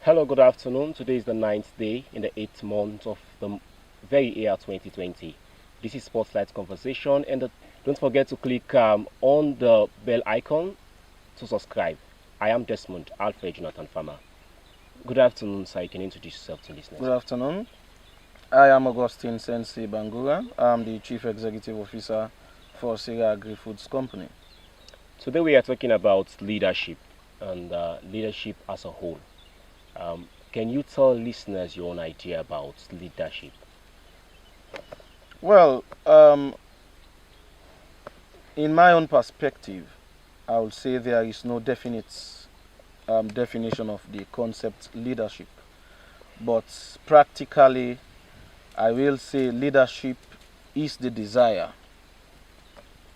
Hello, good afternoon. Today is the ninth day in the eighth month of the very year 2020. This is Spotlight Conversation, and don't forget to click on the bell icon to subscribe. I am Desmond, Alfred, Jonathan Farma. Good afternoon, sir. You can introduce yourself to listeners. Good afternoon. I am Augustine Sensie Bangura. I'm the Chief Executive Officer for Sierra Agri-Foods Company. Today we are talking about leadership and leadership as a whole. Can you tell listeners your own idea about leadership? Well, in my own perspective, I would say there is no definite definition of the concept leadership. But practically, I will say leadership is the desire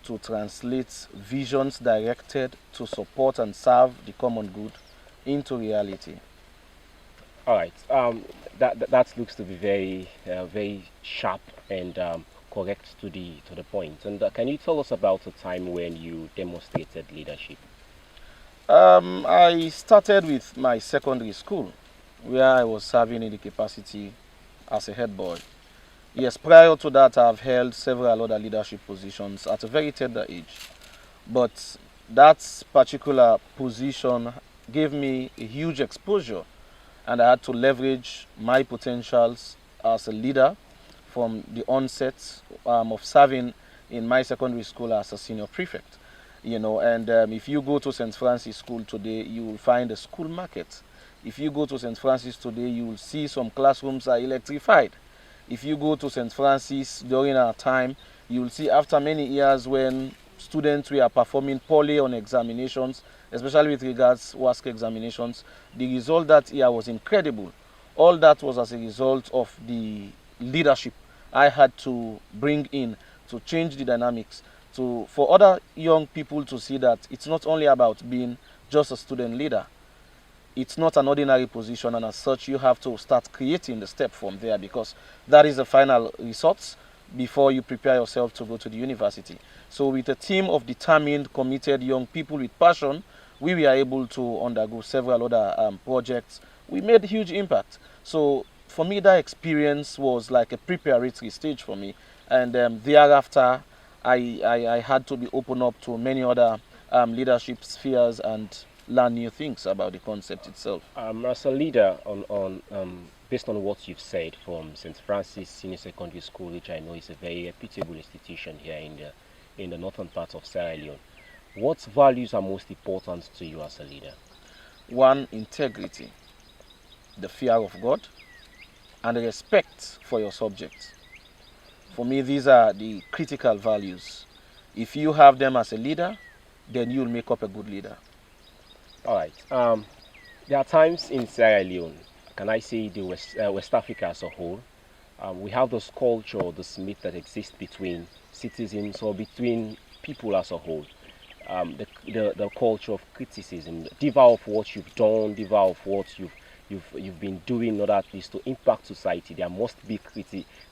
to translate visions directed to support and serve the common good into reality. All right. That looks to be very sharp and correct to the point. And can you tell us about a time when you demonstrated leadership? I started with my secondary school, where I was serving in the capacity as a head boy. Yes, prior to that, I've held several other leadership positions at a very tender age. But that particular position gave me a huge exposure, and I had to leverage my potentials as a leader from the onset of serving in my secondary school as a senior prefect. And if you go to St. Francis School today, you will find a school market. If you go to St. Francis today, you will see some classrooms are electrified. If you go to St. Francis during our time, you will see after many years when students were performing poorly on examinations, especially with regards to WASC examinations, the result that year was incredible. All that was as a result of the leadership I had to bring in to change the dynamics, for other young people to see that it's not only about being just a student leader. It's not an ordinary position, and as such you have to start creating the step from there, because that is the final result before you prepare yourself to go to the university. So with a team of determined, committed young people with passion, we were able to undergo several other projects. We made huge impact. So for me, that experience was like a preparatory stage for me, and thereafter I had to be open up to many other leadership spheres and learn new things about the concept itself. As a leader, based on what you've said from St. Francis Senior Secondary School, which I know is a very reputable institution here in the northern part of Sierra Leone, what values are most important to you as a leader? One, integrity, the fear of God, and the respect for your subjects. For me, these are the critical values. If you have them as a leader, then you'll make up a good leader. All right. There are times in Sierra Leone, can I say the West Africa as a whole, we have this culture, this myth that exists between citizens or between people as a whole. The culture of criticism, devour of what you've done, devour of what you've been doing in order at least to impact society. There must be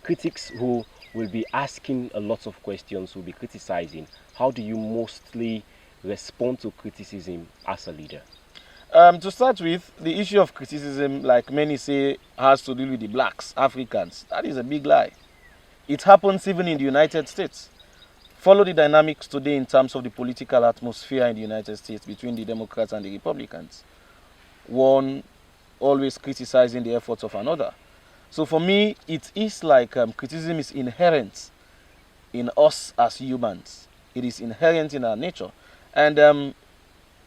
critics who will be asking a lot of questions, will be criticizing. How do you mostly respond to criticism as a leader? To start with, the issue of criticism, like many say, has to do with the blacks, Africans. That is a big lie. It happens even in the United States. Follow the dynamics today in terms of the political atmosphere in the United States between the Democrats and the Republicans. One always criticizing the efforts of another. So for me, it is like criticism is inherent in us as humans. It is inherent in our nature. And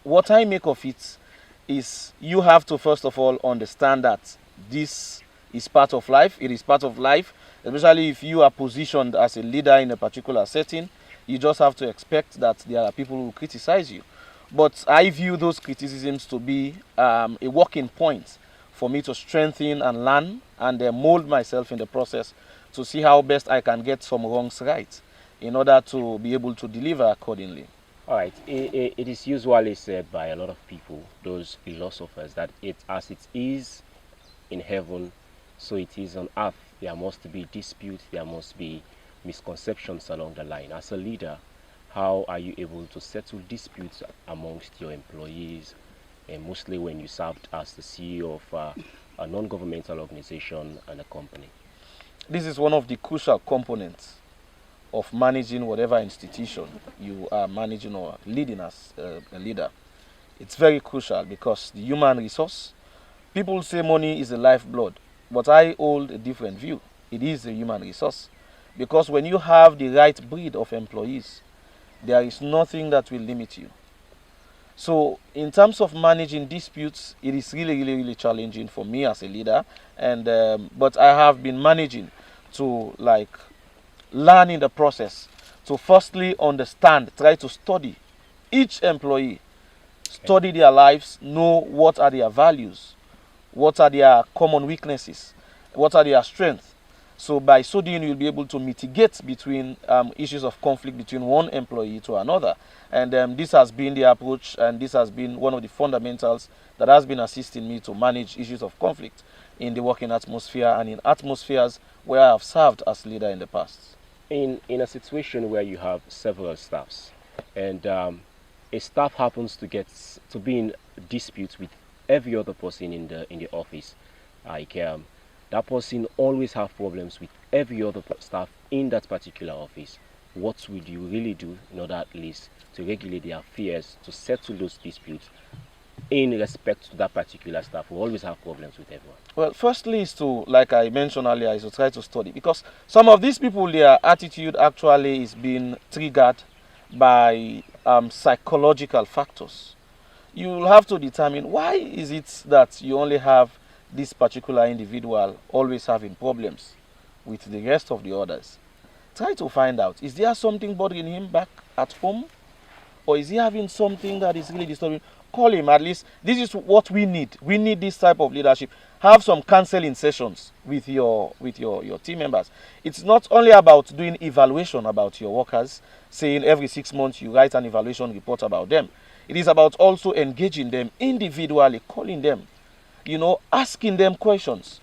what I make of it is you have to first of all understand that this is part of life. It is part of life, especially if you are positioned as a leader in a particular setting. You just have to expect that there are people who criticize you. But I view those criticisms to be a working point for me to strengthen and learn and mold myself in the process to see how best I can get some wrongs right in order to be able to deliver accordingly. All right. It is usually said by a lot of people, those philosophers, that as it is in heaven, so it is on earth. There must be dispute, there must be misconceptions along the line. As a leader, how are you able to settle disputes amongst your employees, and mostly when you served as the CEO of a non-governmental organization and a company? This is one of the crucial components of managing whatever institution you are managing or leading as a leader. It's very crucial because the human resource, people say money is the lifeblood, but I hold a different view. It is a human resource because when you have the right breed of employees, there is nothing that will limit you. So in terms of managing disputes, it is really challenging for me as a leader. And but I have been managing to like learn in the process to firstly understand, try to study each employee, study their lives, know what are their values, what are their common weaknesses, what are their strengths. So by so doing, you'll be able to mitigate between issues of conflict between one employee to another. And this has been the approach, and this has been one of the fundamentals that has been assisting me to manage issues of conflict in the working atmosphere and in atmospheres where I have served as leader in the past. In a situation where you have several staffs, and a staff happens to be in disputes with every other person in the office, like that person always have problems with every other staff in that particular office. What would you really do in order at least to regulate their affairs, to settle those disputes in respect to that particular staff who always have problems with everyone? Well, firstly is to, like I mentioned earlier, is to try to study, because some of these people, their attitude actually is being triggered by psychological factors. You'll have to determine why is it that you only have this particular individual always having problems with the rest of the others. Try to find out, is there something bothering him back at home, or is he having something that is really disturbing? Call him. At least this is what we need. We need this type of leadership. Have some counseling sessions with your team members. It's not only about doing evaluation about your workers, saying every 6 months you write an evaluation report about them. It is about also engaging them individually, calling them, asking them questions,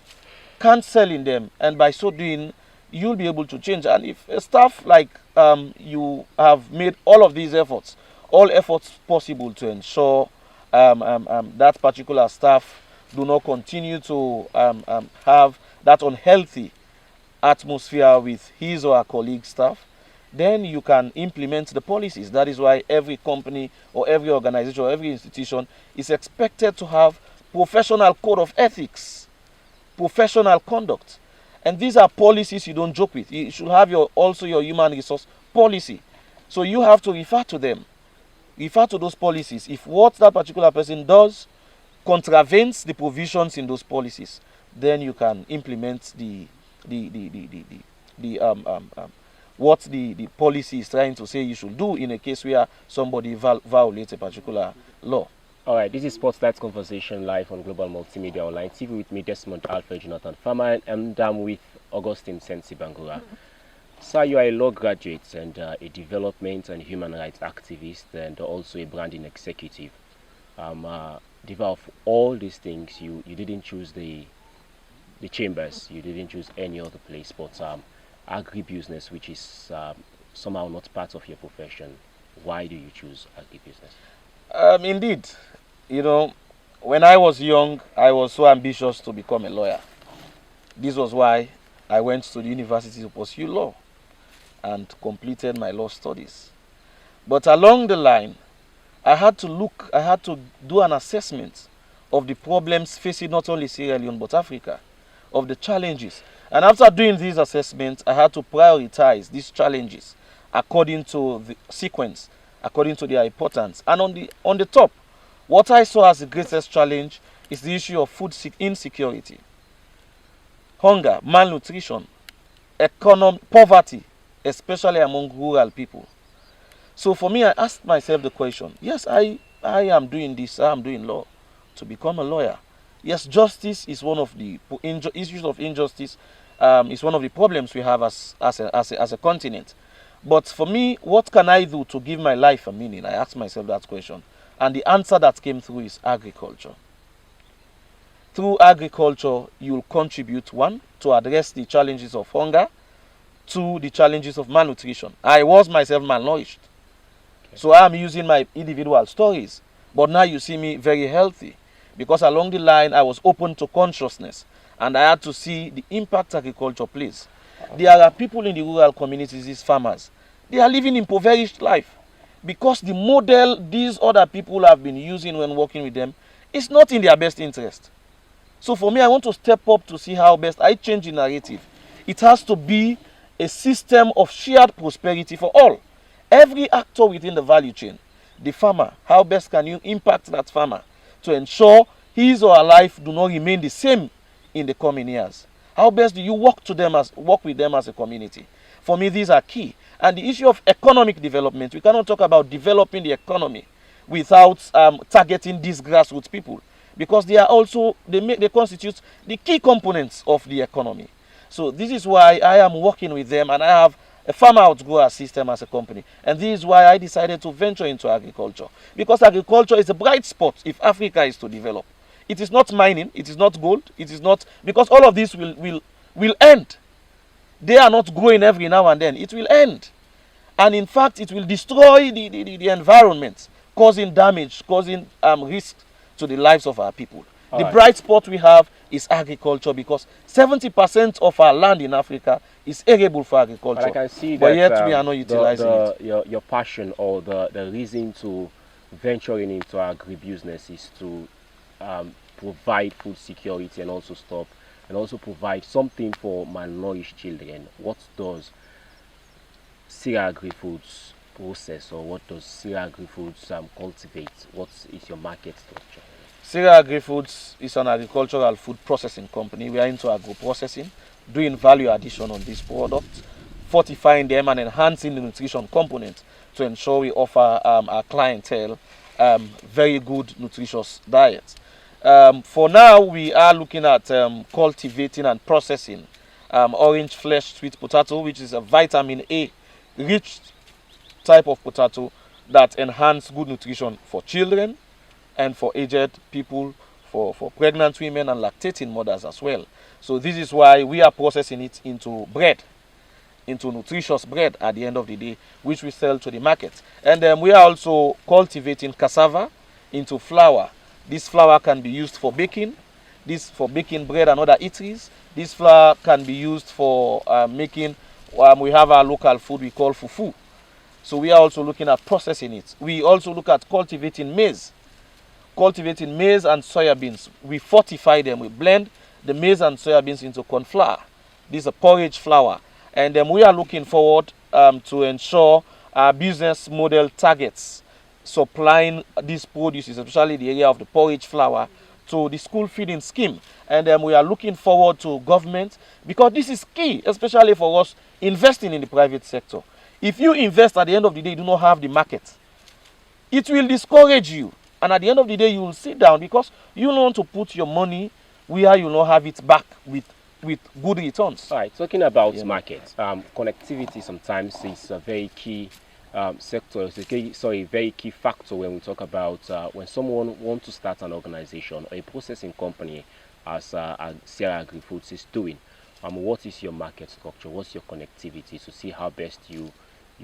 counseling them, and by so doing, you'll be able to change. And if a staff like you have made all of these efforts, all efforts possible to ensure that particular staff do not continue to have that unhealthy atmosphere with his or her colleague staff, then you can implement the policies. That is why every company or every organization or every institution is expected to have professional code of ethics, professional conduct. And these are policies you don't joke with. You should have also your human resource policy. So you have to refer to them. Refer to those policies. If what that particular person does contravenes the provisions in those policies, then you can implement what the policy is trying to say you should do in a case where somebody violates a particular law. All right, this is Spotlight Conversation live on Global Multimedia Online TV with me, Desmond, Alfred, Jonathan, Farma, and I'm with Augustine Sensie Bangura. Sir, you are a law graduate and a development and human rights activist, and also a branding executive. Of all these things, you didn't choose the chambers, you didn't choose any other place, but agribusiness, which is somehow not part of your profession. Why do you choose agribusiness? Indeed, when I was young, I was so ambitious to become a lawyer. This was why I went to the university to pursue law and completed my law studies. But along the line, I had to do an assessment of the problems facing not only Sierra Leone but Africa, of the challenges. And after doing these assessments, I had to prioritize these challenges according to the sequence, according to their importance. And on the top, what I saw as the greatest challenge is the issue of food insecurity, hunger, malnutrition, poverty, especially among rural people. So for me, I asked myself the question, yes, I am doing this, I am doing law to become a lawyer. Yes, justice is one of the issues of injustice, is one of the problems we have as a continent. But for me, what can I do to give my life a meaning? I asked myself that question. And the answer that came through is agriculture. Through agriculture, you'll contribute, one, to address the challenges of hunger, two, the challenges of malnutrition. I was myself malnourished. Okay. So I'm using my individual stories But now you see me very healthy, because along the line I was open to consciousness, and I had to see the impact agriculture plays. There are people in the rural communities, these farmers, they are living impoverished life, because the model these other people have been using when working with them is not in their best interest. So for me, I want to step up to see how best I change the narrative. It has to be a system of shared prosperity for all. Every actor within the value chain, the farmer, how best can you impact that farmer to ensure his or her life do not remain the same in the coming years? How best do you work with them as a community? For me, these are key. And the issue of economic development, we cannot talk about developing the economy without targeting these grassroots people, because they are also, they constitute the key components of the economy. So this is why I am working with them, and I have a farmer outgrower system as a company. And this is why I decided to venture into agriculture, because agriculture is a bright spot if Africa is to develop. It is not mining, it is not gold, it is not, because all of this will end. They are not growing every now and then. It will end. And in fact, it will destroy the environment, causing damage, causing risk to the lives of our people. The bright spot we have is agriculture, because 70% of our land in Africa is arable for agriculture. But I can see but that, yet we are not utilizing it. Your passion, or the reason to venturing into agribusiness is to provide food security, and also provide something for malnourished children. What does Sierra Agri-Foods process, or what does Sierra Agri-Foods cultivate? What is your market structure? Sierra Agri-Foods is an agricultural food processing company. We are into agro-processing, doing value addition on these products, fortifying them and enhancing the nutrition component to ensure we offer our clientele very good, nutritious diets. For now, we are looking at cultivating and processing orange flesh sweet potato, which is a vitamin A rich type of potato that enhance good nutrition for children and for aged people, for pregnant women and lactating mothers as well. So this is why we are processing it into bread, into nutritious bread at the end of the day, which we sell to the market. And we are also cultivating cassava into flour. This flour can be used for baking, for baking bread and other eateries. This flour can be used for making, we have our local food we call fufu. So we are also looking at processing it. We also look at cultivating maize and soya beans. We fortify them. We blend the maize and soya beans into corn flour. This is a porridge flour. And then we are looking forward to ensure our business model targets supplying these produces, especially the area of the porridge flour, to the school feeding scheme. And then we are looking forward to government, because this is key, especially for us investing in the private sector. If you invest, at the end of the day, you do not have the market, it will discourage you. And at the end of the day, you will sit down, because you don't want to put your money where you will not have it back with good returns. All right, talking about markets, connectivity sometimes is a very key sector. It's a very key factor when we talk about when someone wants to start an organization or a processing company, as Sierra Agri-Foods is doing. What is your market structure? What's your connectivity to see how best you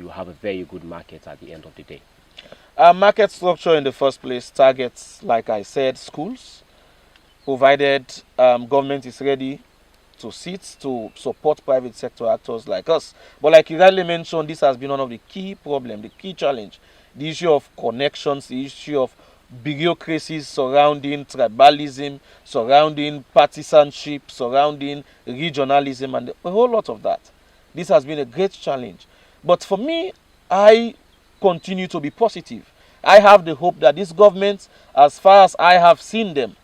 have a very good market at the end of the day? Market structure in the first place targets, like I said, schools, provided government is ready to sit to support private sector actors like us. But like you rightly mentioned, this has been one of the key problems, the key challenge, the issue of connections, the issue of bureaucracies surrounding tribalism, surrounding partisanship, surrounding regionalism, and a whole lot of that. This has been a great challenge. But for me, I continue to be positive. I have the hope that this government, as far as I have seen them,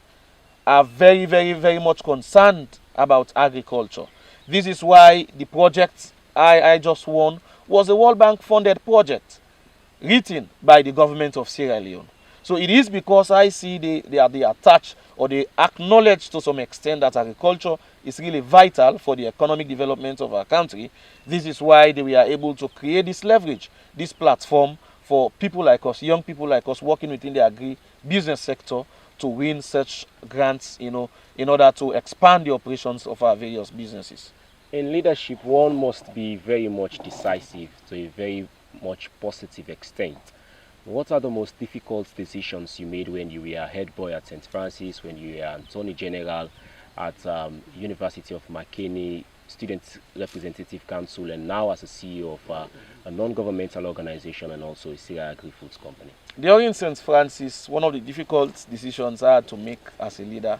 are very, very, very much concerned about agriculture. This is why the project I just won was a World Bank funded project written by the government of Sierra Leone. So it is because I see they are attached, or they acknowledge to some extent, that agriculture is really vital for the economic development of our country. This is why they were able to create this leverage, this platform for people like us, young people like us working within the agri-business sector, to win such grants, in order to expand the operations of our various businesses. In leadership, one must be very much decisive to a very much positive extent. What are the most difficult decisions you made when you were head boy at St. Francis, when you were Attorney General at University of McKinney, Student Representative Council, and now as a CEO of a non-governmental organization and also a Sierra Agri-Foods company? During St. Francis, one of the difficult decisions I had to make as a leader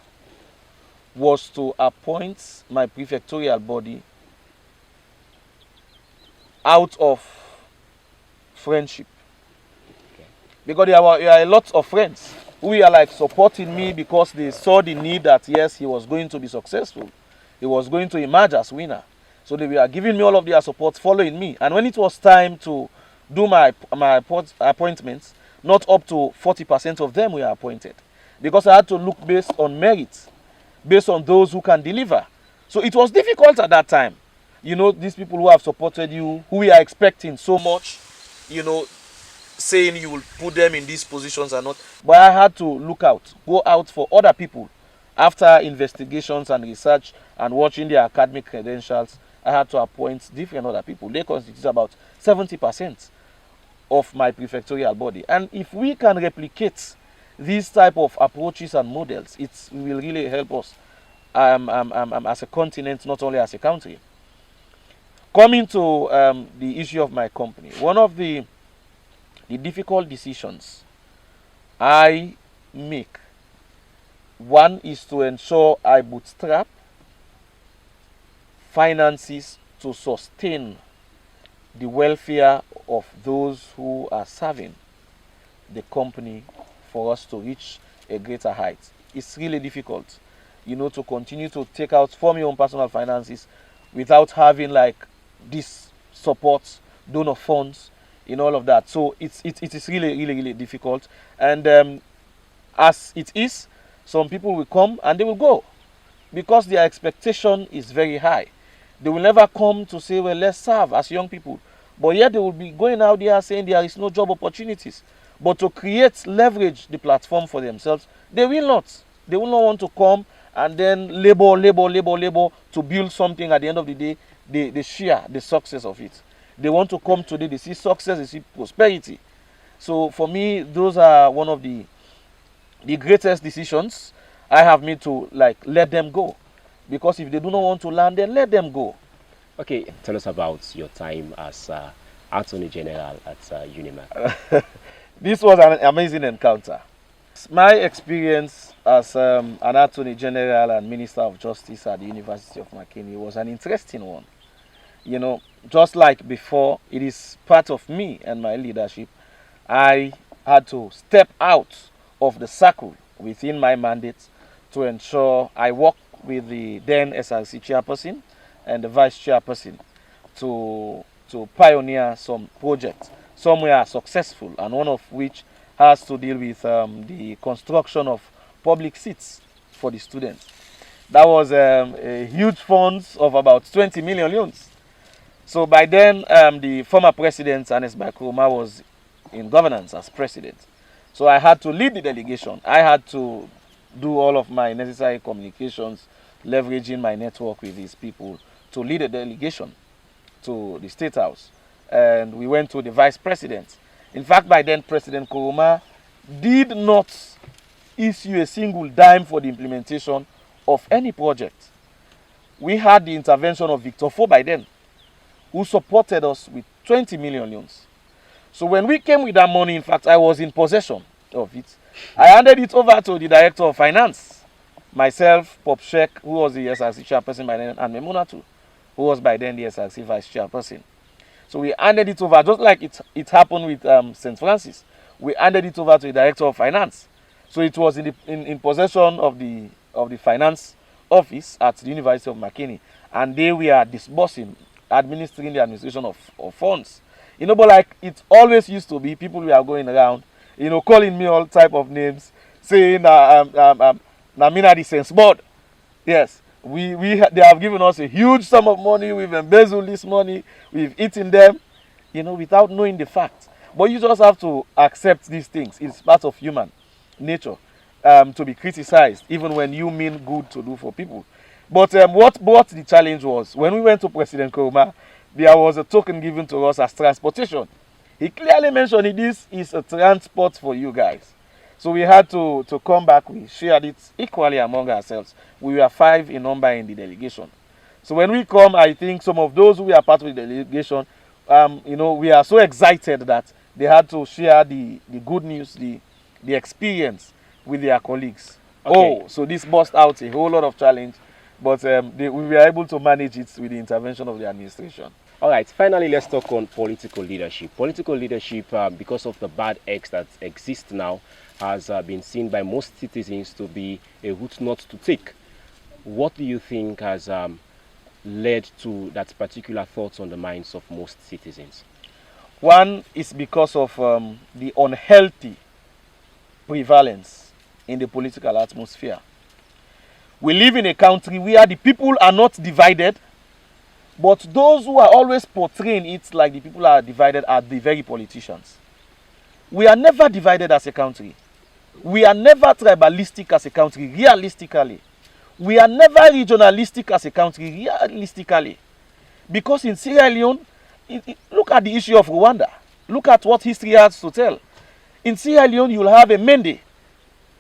was to appoint my prefectorial body out of friendship. Okay. Because there were a lot of friends who were like supporting me because they saw the need that yes, he was going to be successful. He was going to emerge as winner. So they were giving me all of their support, following me. And when it was time to do my appointments, not up to 40% of them were appointed. Because I had to look based on merit, based on those who can deliver. So it was difficult at that time. You know, these people who have supported you, who we are expecting so much, you know, saying you will put them in these positions or not. But I had to go out for other people. After investigations and research and watching their academic credentials, I had to appoint different other people. They constitute about 70% of my prefectorial body. And if we can replicate these type of approaches and models, it will really help us as a continent, not only as a country. Coming to the issue of my company, one of the difficult decisions I make, one is to ensure I bootstrap finances to sustain the welfare of those who are serving the company for us to reach a greater height. It's really difficult, you know, to continue to take out from your own personal finances without having like this support, donor funds, in all of that. So it is really difficult. And as it is, some people will come and they will go because their expectation is very high. They will never come to say, well, let's serve as young people. But yet they will be going out there saying there is no job opportunities. But to leverage the platform for themselves, they will not. They will not want to come and then labor to build something. At the end of the day, they share the success of it. They want to come today, they see success, they see prosperity. So for me, those are one of the greatest decisions I have made to like let them go. Because if they do not want to learn, then let them go. Okay, tell us about your time as Attorney General at Unimac. This was an amazing encounter. My experience as an Attorney General and Minister of Justice at the University of McKinney was an interesting one. You know, just like before, it is part of me and my leadership. I had to step out of the circle within my mandate to ensure I work with the then SRC chairperson and the vice chairperson to pioneer some projects. Some were successful, and one of which has to deal with the construction of public seats for the students. That was a huge funds of about 20 million loans. So by then, the former president, Ernest Bangura, was in governance as president. So I had to lead the delegation. I had to do all of my necessary communications, leveraging my network with these people to lead a delegation to the State House. And we went to the vice president. In fact, by then, President Nkrumah did not issue a single dime for the implementation of any project. We had the intervention of Victor Fo by then, who supported us with 20 million loans. So when we came with that money, in fact, I was in possession of it. I handed it over to the Director of Finance, myself, Pop Sheikh, who was the SRC chairperson by then, and Memunatu, who was by then the SRC vice chairperson. So we handed it over, just like it happened with St. Francis. We handed it over to the Director of Finance. So it was in possession of the finance office at the University of McKinney, and they were disbursing, administering the administration of funds. You know, but like it always used to be, people were going around, you know, calling me all type of names, saying, Namina the Sense Board. Yes, they have given us a huge sum of money, we've embezzled this money, we've eaten them, you know, without knowing the facts. But you just have to accept these things. It's part of human nature to be criticized, even when you mean good to do for people. But what the challenge was, when we went to President Nkrumah, there was a token given to us as transportation. He clearly mentioned this is a transport for you guys. So we had to come back. We shared it equally among ourselves. We were 5 in number in the delegation. So when we come, I think some of those who are part of the delegation, we are so excited that they had to share the good news, the experience with their colleagues. Okay. Oh, so this burst out a whole lot of challenge, but we were able to manage it with the intervention of the administration. All right, finally, let's talk on political leadership. Political leadership, because of the bad eggs that exist now, has been seen by most citizens to be a route not to take. What do you think has led to that particular thoughts on the minds of most citizens? One is because of the unhealthy prevalence in the political atmosphere. We live in a country where the people are not divided, but those who are always portraying it like the people are divided are the very politicians. We are never divided as a country. We are never tribalistic as a country, realistically. We are never regionalistic as a country, realistically. Because in Sierra Leone, look at the issue of Rwanda. Look at what history has to tell. In Sierra Leone, you'll have a Mende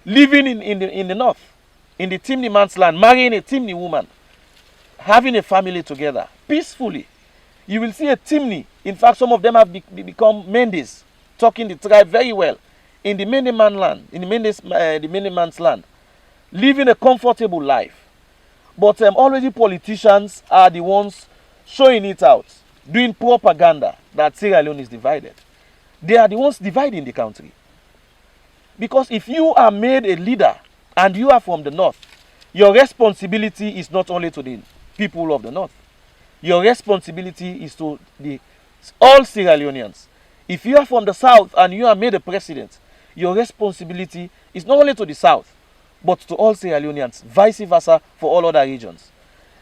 living in the north, in the Timni man's land, marrying a Timni woman, having a family together, peacefully. You will see a Timni. In fact, some of them have become Mendes, talking the tribe very well, in the Mende man land, in the Mende man's land, living a comfortable life. But already politicians are the ones showing it out, doing propaganda that Sierra Leone is divided. They are the ones dividing the country. Because if you are made a leader and you are from the north, your responsibility is not only to the people of the north. Your responsibility is to all Sierra Leoneans. If you are from the south and you are made a president, your responsibility is not only to the south, but to all Sierra Leoneans, vice versa for all other regions.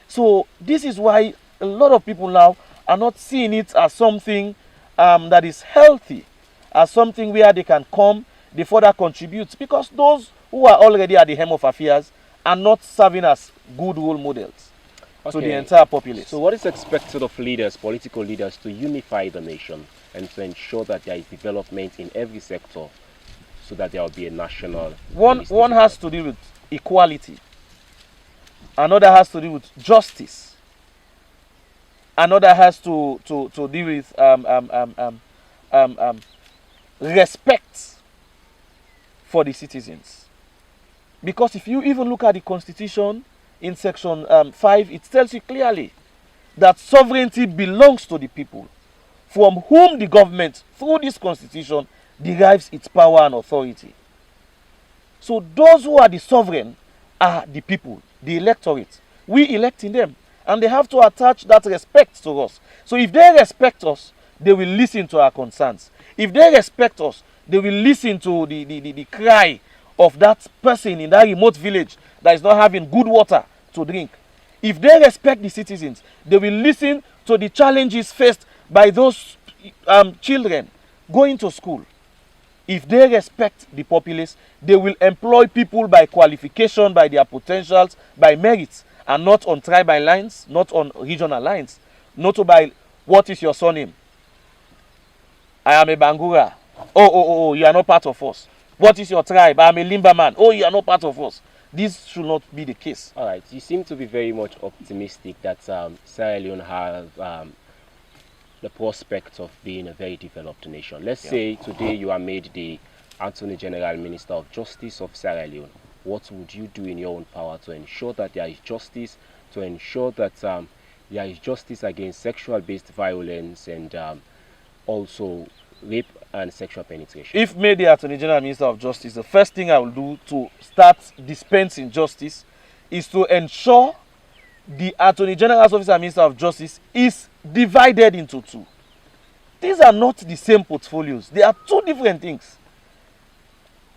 So this is why a lot of people now are not seeing it as something that is healthy, as something where they can come, they further contribute, because those who are already at the helm of affairs are not serving as good role models to the entire populace. So what is expected of leaders, political leaders, to unify the nation and to ensure that there is development in every sector so that there will be a national... One has to do with equality. Another has to do with justice. Another has to do with respect for the citizens. Because if you even look at the Constitution in section 5, it tells you clearly that sovereignty belongs to the people, from whom the government, through this Constitution, derives its power and authority. So those who are the sovereign are the people, the electorate. We electing them, and they have to attach that respect to us. So if they respect us, they will listen to our concerns. If they respect us, they will listen to the cry of that person in that remote village that is not having good water to drink. If they respect the citizens, they will listen to the challenges faced by those children going to school. If they respect the populace, they will employ people by qualification, by their potentials, by merits, and not on tribal lines, not on regional lines, not by what is your surname. I am a Bangura. Oh, you are not part of us. What is your tribe? I am a Limberman. Oh, you are not part of us. This should not be the case. All right. You seem to be very much optimistic that Sierra Leone has the prospect of being a very developed nation. Let's say today you are made the Attorney General Minister of Justice of Sierra Leone. What would you do in your own power to ensure that there is justice, to ensure that there is justice against sexual-based violence and also rape and sexual penetration? If made the Attorney General Minister of Justice, the first thing I will do to start dispensing justice is to ensure the Attorney General's Office and Minister of Justice is divided into two. These are not the same portfolios. They are two different things.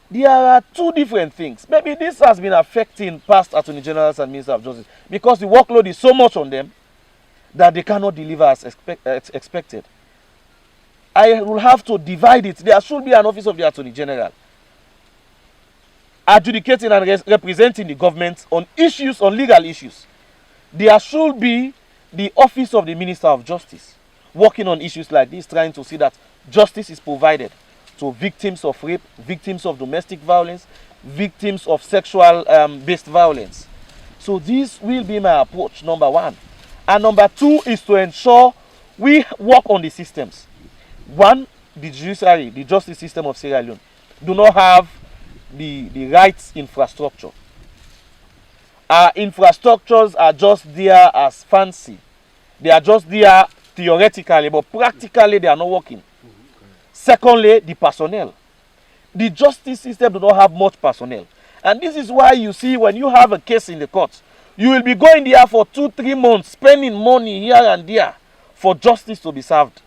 There are two different things. Maybe this has been affecting past Attorney Generals and Minister of Justice because the workload is so much on them that they cannot deliver as expected. I will have to divide it. There should be an office of the Attorney General adjudicating and representing the government on issues, on legal issues. There should be the office of the Minister of Justice working on issues like this, trying to see that justice is provided to victims of rape, victims of domestic violence, victims of sexual based violence. So this will be my approach, number one. And number two is to ensure we work on the systems. One, the judiciary, the justice system of Sierra Leone, do not have the right infrastructure. Our infrastructures are just there as fancy. They are just there theoretically, but practically they are not working. Secondly, the personnel. The justice system do not have much personnel. And this is why you see when you have a case in the court, you will be going there for 2-3 months, spending money here and there for justice to be served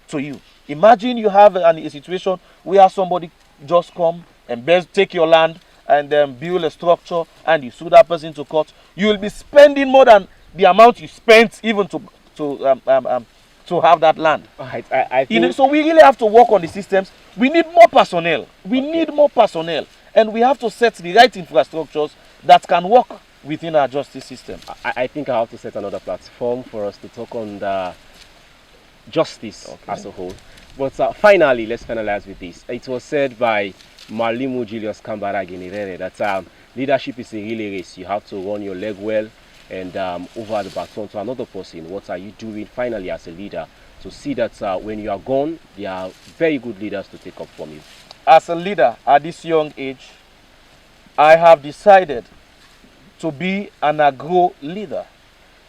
to you. Imagine you have a situation where somebody just come and take your land and then build a structure and you sue that person to court. You will be spending more than the amount you spent even to have that land. Right. I think So we really have to work on the systems. We need more personnel. We need more personnel. And we have to set the right infrastructures that can work within our justice system. I think I have to set another platform for us to talk on the justice as a whole. But finally, let's finalize with this. It was said by Malimu Julius Kambara Ginirere that leadership is a relay race. You have to run your leg well and over the baton to another person. What are you doing finally as a leader to see that when you are gone, there are very good leaders to take up from you? As a leader at this young age, I have decided to be an agro leader.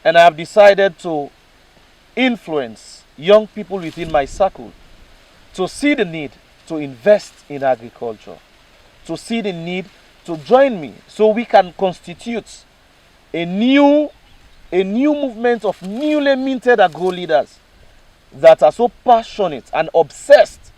And I have decided to influence young people within my circle to see the need to invest in agriculture, to see the need to join me so we can constitute a new movement of newly minted agro leaders that are so passionate and obsessed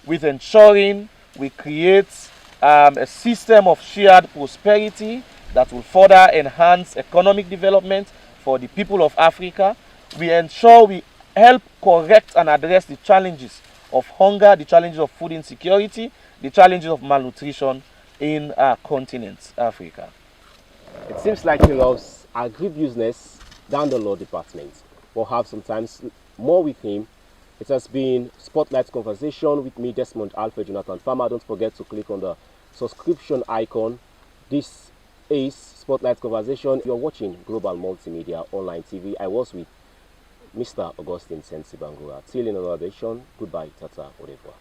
with ensuring we create a system of shared prosperity that will further enhance economic development for the people of Africa. We ensure we help correct and address the challenges of hunger, the challenges of food insecurity, the challenges of malnutrition in our continent, Africa. It seems like he loves agribusiness down the law department. We'll have sometimes more with him. It has been Spotlight Conversation with me, Desmond, Alfred, Jonathan Farma. Don't forget to click on the subscription icon. This is Spotlight Conversation. You're watching Global Multimedia Online TV. I was with Mr. Augustine Sensie Bangura. Till in another edition, goodbye, tata, au revoir.